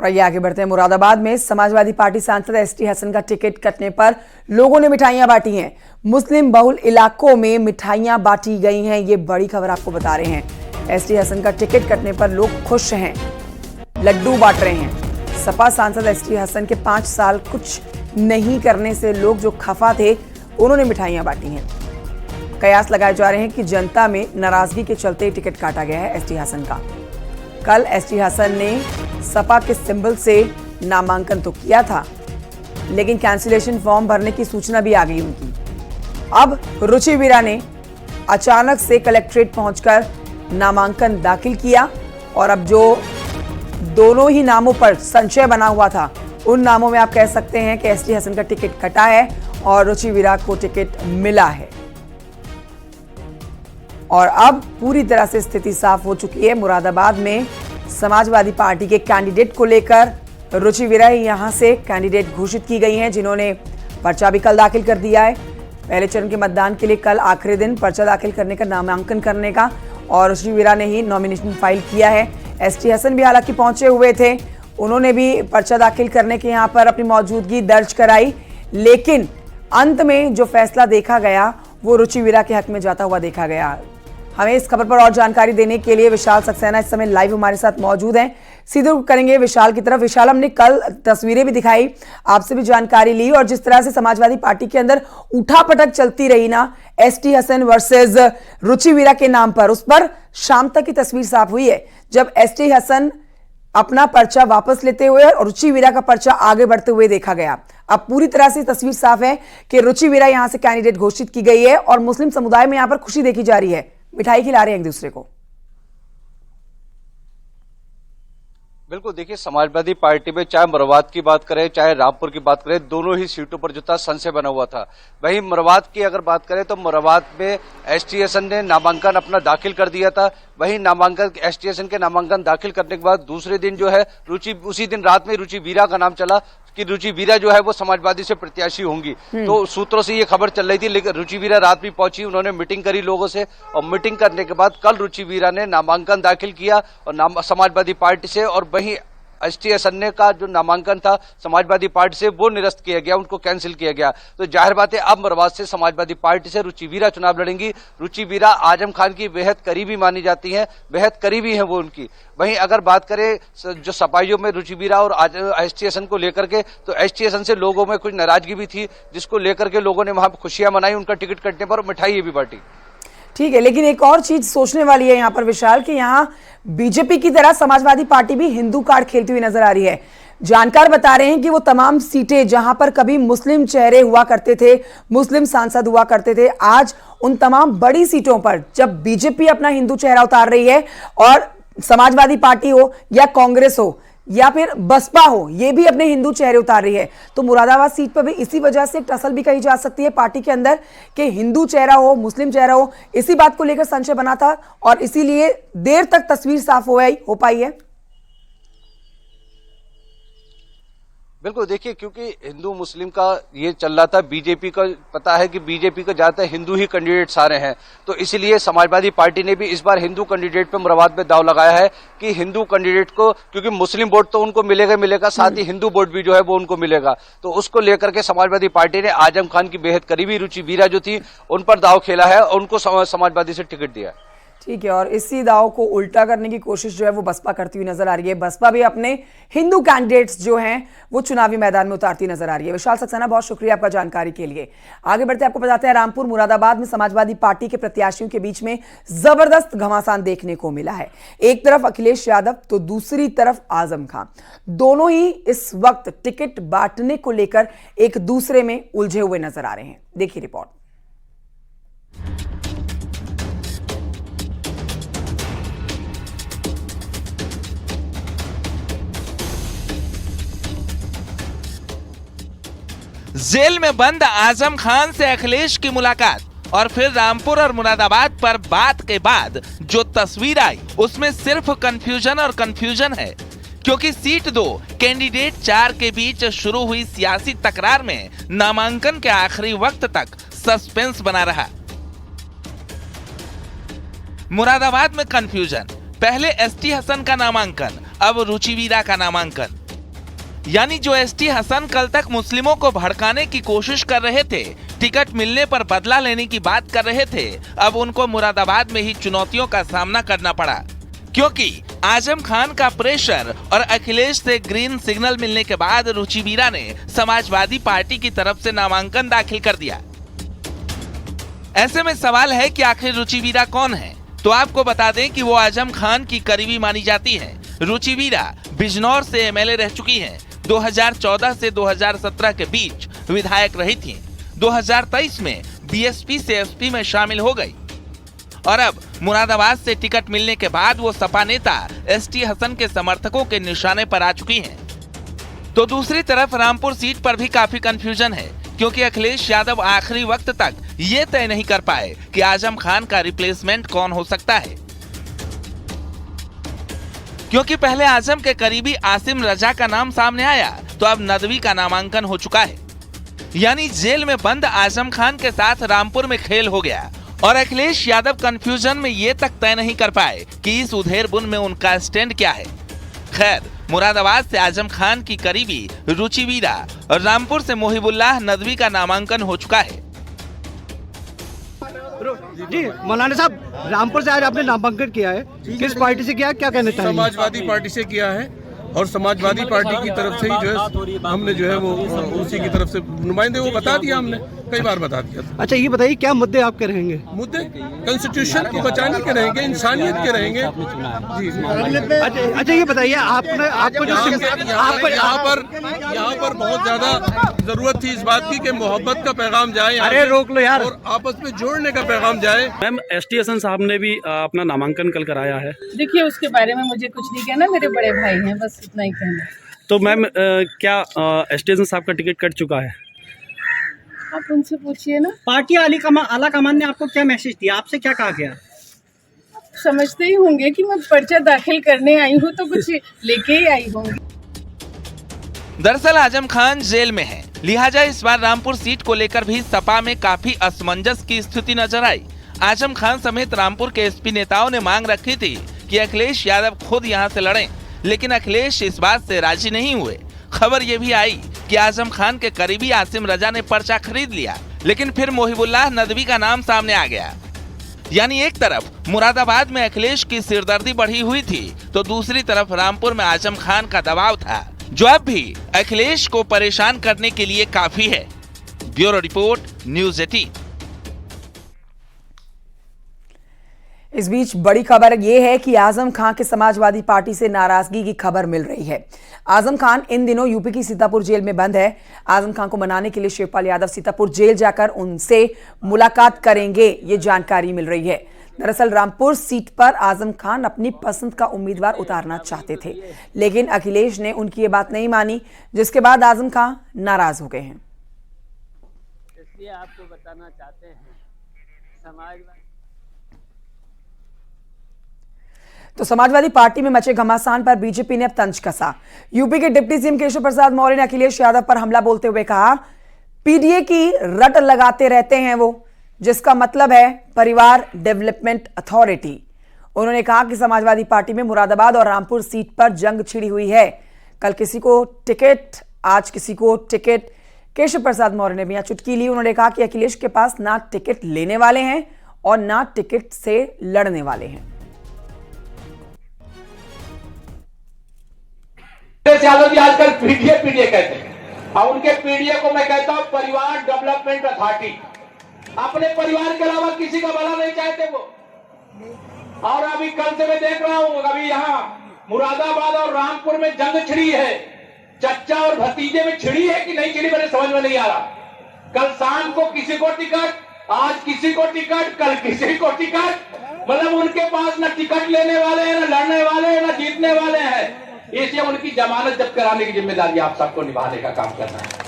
और आइए आगे बढ़ते हैं। मुरादाबाद में समाजवादी पार्टी सांसद एसटी हसन का टिकट कटने पर लोगों ने मिठाइयां बांटी हैं। मुस्लिम बहुल इलाकों में मिठाइयां बांटी गई हैं, ये बड़ी खबर आपको बता रहे हैं। एसटी हसन का टिकट कटने पर लोग खुश हैं, लड्डू बांट रहे हैं। सपा सांसद एसटी हसन के 5 साल कुछ नहीं करने से लोग जो खफा थे, उन्होंने मिठाइयां बांटी हैं। कयास लगाए जा रहे हैं कि जनता में नाराजगी के चलते टिकट काटा गया है एसटी हसन का। कल एसटी हसन ने सपा के सिंबल से नामांकन तो किया था, लेकिन कैंसिलेशन फॉर्म भरने की सूचना भी आ गई उनकी। अब रुचि वीरा ने अचानक से कलेक्ट्रेट पहुंचकर नामांकन दाखिल किया और अब जो दोनों ही नामों पर संशय बना हुआ था, उन नामों में आप कह सकते हैं कि एसटी हसन का टिकट कटा है और रुचि वीरा को टिकट मिला है। और अब पूरी तरह से स्थिति साफ हो चुकी है। मुरादाबाद में समाजवादी पार्टी के कैंडिडेट को लेकर रुचि वीरा ही यहां से कैंडिडेट घोषित की गई हैं, जिन्होंने पर्चा भी कल दाखिल कर दिया है। पहले चरण के मतदान के लिए कल आखिरी दिन पर्चा दाखिल करने का, नामांकन करने का, और रुचि वीरा ने ही नॉमिनेशन फाइल किया है। एसटी हसन भी हालांकि पहुंचे हुए थे, उन्होंने भी पर्चा दाखिल करने के यहां पर अपनी मौजूदगी दर्ज कराई, लेकिन अंत में जो फैसला देखा गया वो रुचि वीरा के हक में जाता हुआ देखा गया। हमें इस खबर पर और जानकारी देने के लिए विशाल सक्सेना इस समय लाइव हमारे साथ मौजूद हैं। सीधे करेंगे विशाल की तरफ। विशाल, हमने कल तस्वीरें भी दिखाई, आपसे भी जानकारी ली, और जिस तरह से समाजवादी पार्टी के अंदर उठापटक चलती रही ना, एसटी हसन वर्सेस रुचि वीरा के नाम पर, उस पर शाम तक की तस्वीर साफ हुई है, जब एसटी हसन अपना पर्चा वापस लेते हुए और रुचि वीरा का पर्चा आगे बढ़ते हुए देखा गया। अब पूरी तरह से तस्वीर साफ है कि रुचि वीरा यहां से कैंडिडेट घोषित की गई है और मुस्लिम समुदाय में यहां पर खुशी देखी जा रही है, मिठाई खिला रहे हैं एक दूसरे को। बिल्कुल, देखिए समाजवादी पार्टी में चाहे मरवात की बात करें चाहे रामपुर की बात करें, दोनों ही सीटों पर जो था संशय बना हुआ था। वहीं मरवात की अगर बात करें तो मरवात में एसटी हसन ने नामांकन अपना दाखिल कर दिया था। वहीं नामांकन एसटी हसन के नामांकन दाखिल करने के बाद दूसरे दिन जो है उसी दिन रात में रुचि वीरा का नाम चला कि रुचि वीरा जो है वो समाजवादी से प्रत्याशी होंगी। तो सूत्रों से ये खबर चल रही थी, लेकिन रुचि वीरा रात भी पहुंची, उन्होंने मीटिंग करी लोगों से, और मीटिंग करने के बाद कल रुचि वीरा ने नामांकन दाखिल किया और समाजवादी पार्टी से, और वहीं एसटी हसन का जो नामांकन था समाजवादी पार्टी से वो निरस्त किया गया, उनको कैंसिल किया गया। तो जाहिर बात है अब मरवात से समाजवादी पार्टी से रुचि वीरा चुनाव लड़ेंगी। रुचि वीरा आजम खान की बेहद करीबी मानी जाती हैं, बेहद करीबी है वो उनकी। वहीं अगर बात करें जो सपाइयों में रुचि वीरा और एसटी हसन को लेकर के, तो एसटी हसन से लोगों में कुछ नाराजगी भी थी, जिसको लेकर के लोगों ने वहां खुशियां मनाई, उनका टिकट कटने पर मिठाई भी बांटी। ठीक है, लेकिन एक और चीज सोचने वाली है यहाँ पर विशाल, कि यहाँ बीजेपी की तरह समाजवादी पार्टी भी हिंदू कार्ड खेलती हुई नजर आ रही है। जानकार बता रहे हैं कि वो तमाम सीटें जहां पर कभी मुस्लिम चेहरे हुआ करते थे, मुस्लिम सांसद हुआ करते थे, आज उन तमाम बड़ी सीटों पर जब बीजेपी अपना हिंदू चेहरा उतार रही है, और समाजवादी पार्टी हो या कांग्रेस हो या फिर बसपा हो, ये भी अपने हिंदू चेहरे उतार रही है, तो मुरादाबाद सीट पर भी इसी वजह से एक टसल भी कही जा सकती है पार्टी के अंदर कि हिंदू चेहरा हो, मुस्लिम चेहरा हो, इसी बात को लेकर संशय बना था और इसीलिए देर तक तस्वीर साफ हो पाई है। बिल्कुल, देखिए क्योंकि हिंदू मुस्लिम का ये चल रहा था, बीजेपी का पता है कि बीजेपी का ज्यादातर हिंदू ही कैंडिडेट सारे हैं, तो इसलिए समाजवादी पार्टी ने भी इस बार हिंदू कैंडिडेट पे मरवात में दाव लगाया है कि हिंदू कैंडिडेट को, क्योंकि मुस्लिम वोट तो उनको मिलेगा, साथ ही हिंदू वोट भी जो है वो उनको मिलेगा। तो उसको लेकर के समाजवादी पार्टी ने आजम खान की बेहद करीबी रुचि वीरा जो थी उन पर दाव खेला है और उनको समाजवादी से टिकट दिया है। ठीक है, और इसी दाव को उल्टा करने की कोशिश जो है वो बसपा करती हुई नजर आ रही है। बसपा भी अपने हिंदू कैंडिडेट्स जो हैं वो चुनावी मैदान में उतारती नजर आ रही है। विशाल सक्सेना, बहुत शुक्रिया आपका जानकारी के लिए। आगे बढ़ते आपको बताते हैं, रामपुर मुरादाबाद में समाजवादी पार्टी के प्रत्याशियों के बीच में जबरदस्त घमासान देखने को मिला है। एक तरफ अखिलेश यादव तो दूसरी तरफ आजम खान, दोनों ही इस वक्त टिकट बांटने को लेकर एक दूसरे में उलझे हुए नजर आ रहे हैं। देखिए रिपोर्ट। जेल में बंद आजम खान से अखिलेश की मुलाकात, और फिर रामपुर और मुरादाबाद पर बात के बाद जो तस्वीर आई उसमें सिर्फ कंफ्यूजन है, क्योंकि सीट 2 कैंडिडेट 4 के बीच शुरू हुई सियासी तकरार में नामांकन के आखिरी वक्त तक सस्पेंस बना रहा। मुरादाबाद में कंफ्यूजन, पहले एसटी हसन का नामांकन, अब रुचि वीरा का नामांकन। यानी जो एसटी हसन कल तक मुस्लिमों को भड़काने की कोशिश कर रहे थे, टिकट मिलने पर बदला लेने की बात कर रहे थे, अब उनको मुरादाबाद में ही चुनौतियों का सामना करना पड़ा, क्योंकि आजम खान का प्रेशर और अखिलेश से ग्रीन सिग्नल मिलने के बाद रुचि वीरा ने समाजवादी पार्टी की तरफ से नामांकन दाखिल कर दिया। ऐसे में सवाल है कि आखिर रुचि वीरा कौन है? तो आपको बता दें कि वो आजम खान की करीबी मानी जाती है। रुचि वीरा बिजनौर से एमएलए रह चुकी हैं। 2014 से 2017 के बीच विधायक रही थीं। 2023 में बीएसपी से एसपी में शामिल हो गई और अब मुरादाबाद से टिकट मिलने के बाद वो सपा नेता एसटी हसन के समर्थकों के निशाने पर आ चुकी हैं। तो दूसरी तरफ रामपुर सीट पर भी काफी कंफ्यूजन है, क्योंकि अखिलेश यादव आखिरी वक्त तक ये तय नहीं कर पाए कि आजम खान का रिप्लेसमेंट कौन हो सकता है, क्योंकि पहले आजम के करीबी आसिम रजा का नाम सामने आया, तो अब नदवी का नामांकन हो चुका है। यानी जेल में बंद आजम खान के साथ रामपुर में खेल हो गया और अखिलेश यादव कंफ्यूजन में ये तक तय नहीं कर पाए कि इस उधेड़बुन में उनका स्टैंड क्या है। खैर, मुरादाबाद से आजम खान की करीबी रुचि वीरा और रामपुर से मोहिबुल्लाह नदवी का नामांकन हो चुका है। जी मौलाना साहब, रामपुर से आज आपने नामांकन किया है, किस पार्टी से किया है, क्या कहना चाहिए? समाजवादी पार्टी से किया है और समाजवादी पार्टी की तरफ से ही जो है हमने जो है वो उसी की तरफ से नुमाइंदे वो बता दिया, हमने कई बार बता दिया। अच्छा ये बताइए, क्या मुद्दे आपके रहेंगे? मुद्दे कॉन्स्टिट्यूशन को बचाने के रहेंगे, इंसानियत के रहेंगे। जी अच्छा ये बताइए, आपको जो यहाँ पर बहुत ज्यादा जरूरत थी इस बात की कि मोहब्बत का पैगाम जाए, अरे रोक लो यार, और आपस में जोड़ने का पैगाम जाए। मैम, एसटी हसन साहब ने भी अपना नामांकन कल कराया है। देखिए, उसके बारे में मुझे कुछ नहीं कहना, मेरे बड़े भाई हैं, बस इतना ही कहना। तो मैम, क्या एसटी हसन साहब का टिकट कट चुका है? आप उनसे पूछिए ना। पार्टी आला कमान ने आपको क्या मैसेज दिया, आपसे क्या कहा गया? समझते ही होंगे कि मैं पर्चा दाखिल करने आई हूँ, तो कुछ लेके ही आई होंगी। दरअसल आजम खान जेल में है, लिहाजा इस बार रामपुर सीट को लेकर भी सपा में काफी असमंजस की स्थिति नजर आई। आजम खान समेत रामपुर के एसपी नेताओं ने मांग रखी थी कि अखिलेश यादव खुद यहां से लड़ें, लेकिन अखिलेश इस बात से राजी नहीं हुए। खबर ये भी आई कि आजम खान के करीबी आसिम रजा ने पर्चा खरीद लिया, लेकिन फिर मोहिबुल्लाह नदवी का नाम सामने आ गया। यानी एक तरफ मुरादाबाद में अखिलेश की सिरदर्दी बढ़ी हुई थी, तो दूसरी तरफ रामपुर में आजम खान का दबाव था, जो अब भी अखिलेश को परेशान करने के लिए काफी है। Bureau report, news 18। इस बीच बड़ी खबर यह है कि आजम खान के समाजवादी पार्टी से नाराजगी की खबर मिल रही है। आजम खान इन दिनों यूपी की सीतापुर जेल में बंद है। आजम खान को मनाने के लिए शिवपाल यादव सीतापुर जेल जाकर उनसे मुलाकात करेंगे, ये जानकारी मिल रही है। दरअसल रामपुर सीट पर आजम खान अपनी पसंद का उम्मीदवार उतारना चाहते थे, लेकिन अखिलेश ने उनकी ये बात नहीं मानी, जिसके बाद आजम खान नाराज हो गए हैं। इसलिए आपको बताना चाहते हैं, समाजवादी पार्टी में मचे घमासान पर बीजेपी ने अब तंज कसा। यूपी के डिप्टी सीएम केशव प्रसाद मौर्य ने अखिलेश यादव पर हमला बोलते हुए कहा, पीडीए की रट लगाते रहते हैं वो, जिसका मतलब है परिवार डेवलपमेंट अथॉरिटी। उन्होंने कहा कि समाजवादी पार्टी में मुरादाबाद और रामपुर सीट पर जंग छिड़ी हुई है। कल किसी को टिकट, आज किसी को टिकट। केशव प्रसाद मौर्य ने भी यहां चुटकी ली। उन्होंने कहा कि अखिलेश के पास ना टिकट लेने वाले हैं और ना टिकट से लड़ने वाले हैं। यादव जी आजकल पीडीए कहते हैं, और उनके पीडीए को मैं कहता हूं परिवार डेवलपमेंट अथॉरिटी। अपने परिवार के अलावा किसी का भला नहीं चाहते वो। और अभी कल से मैं देख रहा हूं, अभी यहाँ मुरादाबाद और रामपुर में जंग छिड़ी है। चच्चा और भतीजे में छिड़ी है कि नहीं छिड़ी, मेरे समझ में नहीं आ रहा। कल शाम को किसी को टिकट, आज किसी को टिकट, कल किसी को टिकट। मतलब उनके पास न टिकट लेने वाले हैं, न लड़ने वाले हैं, न जीतने वाले हैं। इसलिए उनकी जमानत जब्त कराने की जिम्मेदारी आप सबको निभाने का काम करना है।